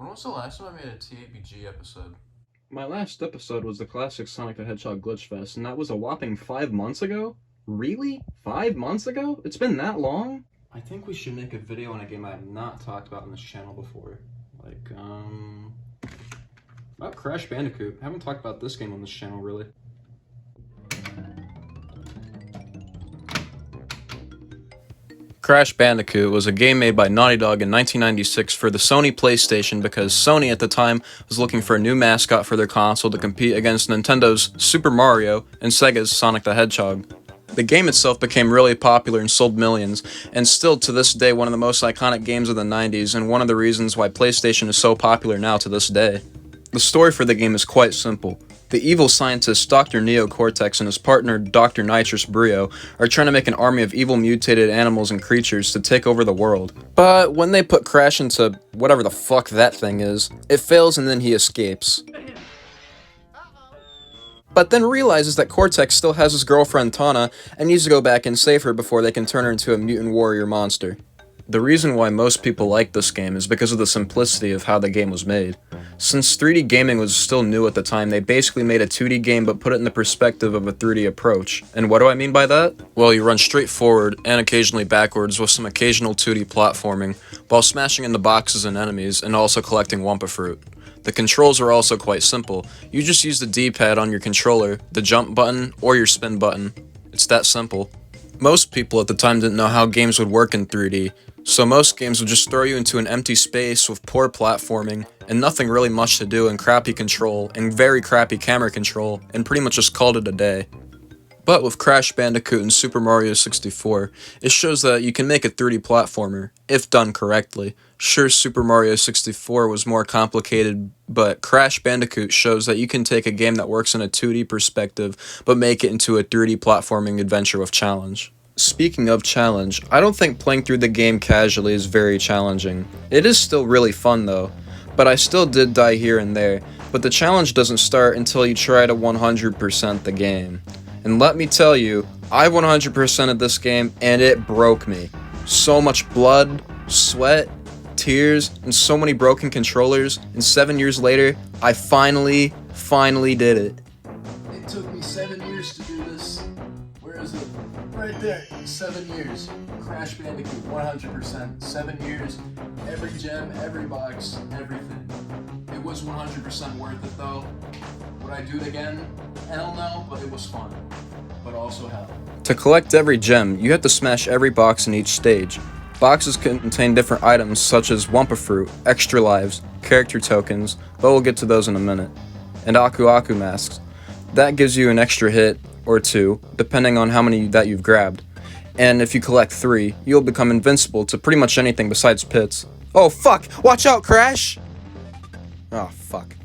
When was the last time I made a T8BG episode? My last episode was the classic Sonic the Hedgehog Glitch Fest, and that was a whopping 5 months ago? Really? 5 months ago? It's been that long? I think we should make a video on a game I have not talked about on this channel before. About Crash Bandicoot. I haven't talked about this game on this channel, really. Crash Bandicoot was a game made by Naughty Dog in 1996 for the Sony PlayStation because Sony at the time was looking for a new mascot for their console to compete against Nintendo's Super Mario and Sega's Sonic the Hedgehog. The game itself became really popular and sold millions, and still to this day one of the most iconic games of the 90s and one of the reasons why PlayStation is so popular now to this day. The story for the game is quite simple. The evil scientist Dr. Neo Cortex and his partner Dr. Nitrous Brio are trying to make an army of evil mutated animals and creatures to take over the world. But when they put Crash into whatever the fuck that thing is, it fails and then he escapes. But then realizes that Cortex still has his girlfriend Tana and needs to go back and save her before they can turn her into a mutant warrior monster. The reason why most people like this game is because of the simplicity of how the game was made. Since 3D gaming was still new at the time, they basically made a 2D game but put it in the perspective of a 3D approach. And what do I mean by that? Well, you run straight forward and occasionally backwards with some occasional 2D platforming, while smashing into boxes and enemies and also collecting Wumpa Fruit. The controls are also quite simple. You just use the D-pad on your controller, the jump button, or your spin button. It's that simple. Most people at the time didn't know how games would work in 3D, so most games would just throw you into an empty space with poor platforming, and nothing really much to do and crappy control, and very crappy camera control, and pretty much just called it a day. But with Crash Bandicoot and Super Mario 64, it shows that you can make a 3D platformer, if done correctly. Sure, Super Mario 64 was more complicated, but Crash Bandicoot shows that you can take a game that works in a 2D perspective, but make it into a 3D platforming adventure with challenge. Speaking of challenge, I don't think playing through the game casually is very challenging. It is still really fun though, but I still did die here and there, but the challenge doesn't start until you try to 100% the game. And let me tell you, I 100%ed this game and it broke me. So much blood, sweat, tears, and so many broken controllers, and 7 years later, I finally did it. It took me 7 years to do this. Where is it? Right there. 7 years. Crash Bandicoot 100%. 7 years. Every gem, every box, everything. It was 100% worth it though. Would I do it again? Hell no, but it was fun. But also hell. To collect every gem, you have to smash every box in each stage. Boxes contain different items such as Wumpa Fruit, extra lives, character tokens, but we'll get to those in a minute, and Aku Aku masks. That gives you an extra hit, or two, depending on how many that you've grabbed. And if you collect 3, you'll become invincible to pretty much anything besides pits. Oh fuck! Watch out, Crash! Oh fuck.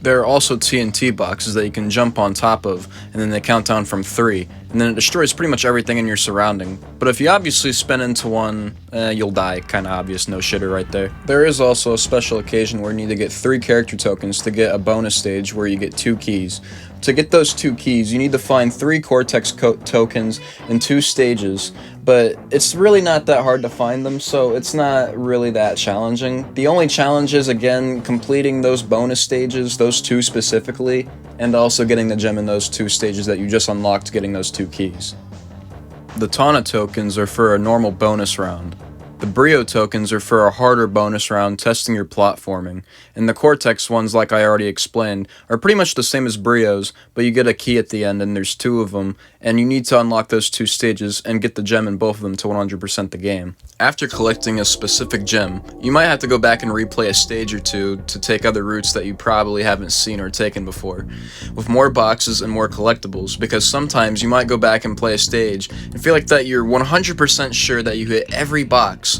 There are also TNT boxes that you can jump on top of, and then they count down from 3, and then it destroys pretty much everything in your surrounding. But if you obviously spin into one, you'll die. Kinda obvious, no shitter right there. There is also a special occasion where you need to get 3 character tokens to get a bonus stage where you get 2 keys. To get those 2 keys, you need to find 3 Cortex tokens in 2 stages, but it's really not that hard to find them, so it's not really that challenging. The only challenge is, again, completing those bonus stages, those 2 specifically, and also getting the gem in those 2 stages that you just unlocked getting those 2 keys. The Tana tokens are for a normal bonus round. The Brio tokens are for a harder bonus round testing your platforming, and the Cortex ones, like I already explained, are pretty much the same as Brio's, but you get a key at the end and there's 2 of them, and you need to unlock those 2 stages and get the gem in both of them to 100% the game. After collecting a specific gem, you might have to go back and replay a stage or 2 to take other routes that you probably haven't seen or taken before, with more boxes and more collectibles, because sometimes you might go back and play a stage and feel like that you're 100% sure that you hit every box,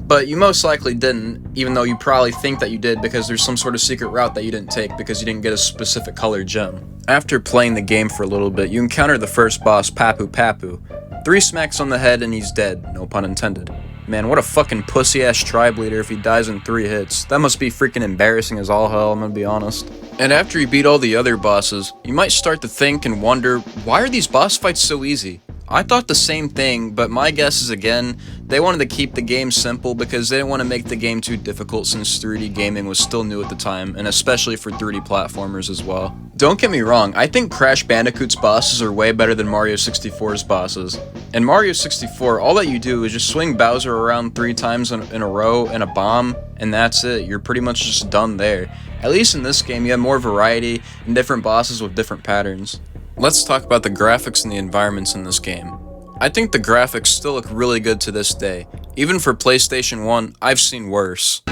but you most likely didn't, even though you probably think that you did because there's some sort of secret route that you didn't take because you didn't get a specific colored gem. After playing the game for a little bit, you encounter the first boss, Papu Papu. 3 smacks on the head and he's dead, no pun intended. Man, what a fucking pussy-ass tribe leader if he dies in 3 hits. That must be freaking embarrassing as all hell, I'm gonna be honest. And after you beat all the other bosses, you might start to think and wonder, why are these boss fights so easy? I thought the same thing, but my guess is, again, they wanted to keep the game simple because they didn't want to make the game too difficult since 3D gaming was still new at the time, and especially for 3D platformers as well. Don't get me wrong, I think Crash Bandicoot's bosses are way better than Mario 64's bosses. In Mario 64, all that you do is just swing Bowser around 3 times in a row and a bomb, and that's it. You're pretty much just done there. At least in this game, you have more variety and different bosses with different patterns. Let's talk about the graphics and the environments in this game. I think the graphics still look really good to this day. Even for PlayStation 1, I've seen worse.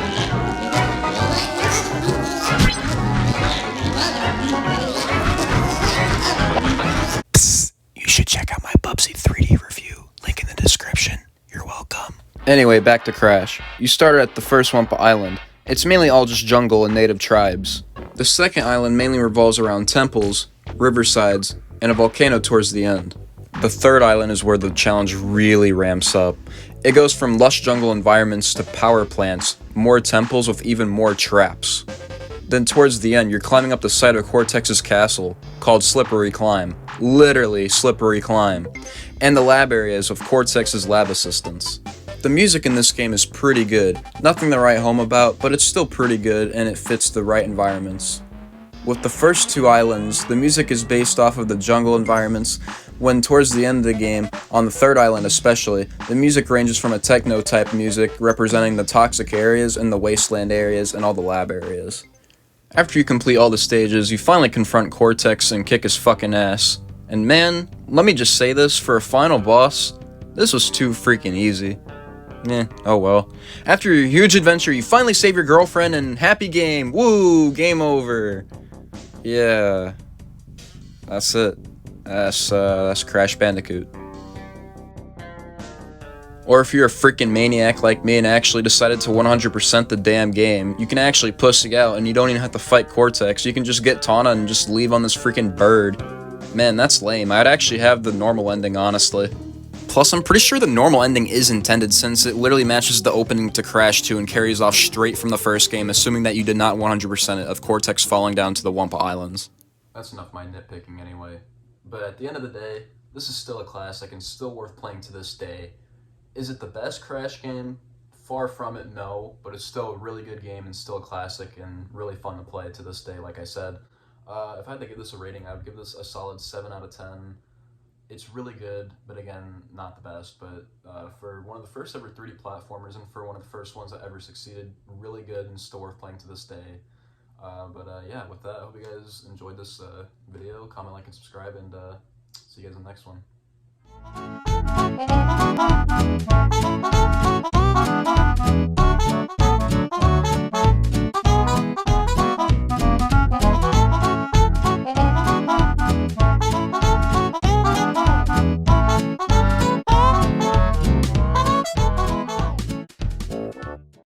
Psst, you should check out my Bubsy 3D review. Link in the description. You're welcome. Anyway, back to Crash. You started at the first Wumpa Island. It's mainly all just jungle and native tribes. The second island mainly revolves around temples, riversides, and a volcano towards the end. The third island is where the challenge really ramps up. It goes from lush jungle environments to power plants, more temples with even more traps. Then towards the end, you're climbing up the side of Cortex's castle, called Slippery Climb. Literally, Slippery Climb. And the lab areas of Cortex's lab assistants. The music in this game is pretty good. Nothing to write home about, but it's still pretty good and it fits the right environments. With the first 2 islands, the music is based off of the jungle environments, when towards the end of the game, on the third island especially, the music ranges from a techno-type music representing the toxic areas and the wasteland areas and all the lab areas. After you complete all the stages, you finally confront Cortex and kick his fucking ass. And man, let me just say this, for a final boss, this was too freaking easy. Oh well. After your huge adventure, you finally save your girlfriend and happy game. Woo! Game over. Yeah. That's it. That's Crash Bandicoot. Or if you're a freaking maniac like me and actually decided to 100% the damn game, you can actually pussy out and you don't even have to fight Cortex. You can just get Tawna and just leave on this freaking bird. Man, that's lame. I'd actually have the normal ending, honestly. Plus, I'm pretty sure the normal ending is intended since it literally matches the opening to Crash 2 and carries off straight from the first game, assuming that you did not 100% it of Cortex falling down to the Wumpa Islands. That's enough of my nitpicking anyway. But at the end of the day, this is still a classic and still worth playing to this day. Is it the best Crash game? Far from it, no, but it's still a really good game and still a classic and really fun to play to this day, like I said. If I had to give this a rating, I would give this a solid 7 out of 10. It's really good, but again, not the best, but for one of the first ever 3D platformers and for one of the first ones that ever succeeded, really good and still worth playing to this day. Yeah, with that, I hope you guys enjoyed this video. Comment, like, and subscribe, and see you guys in the next one.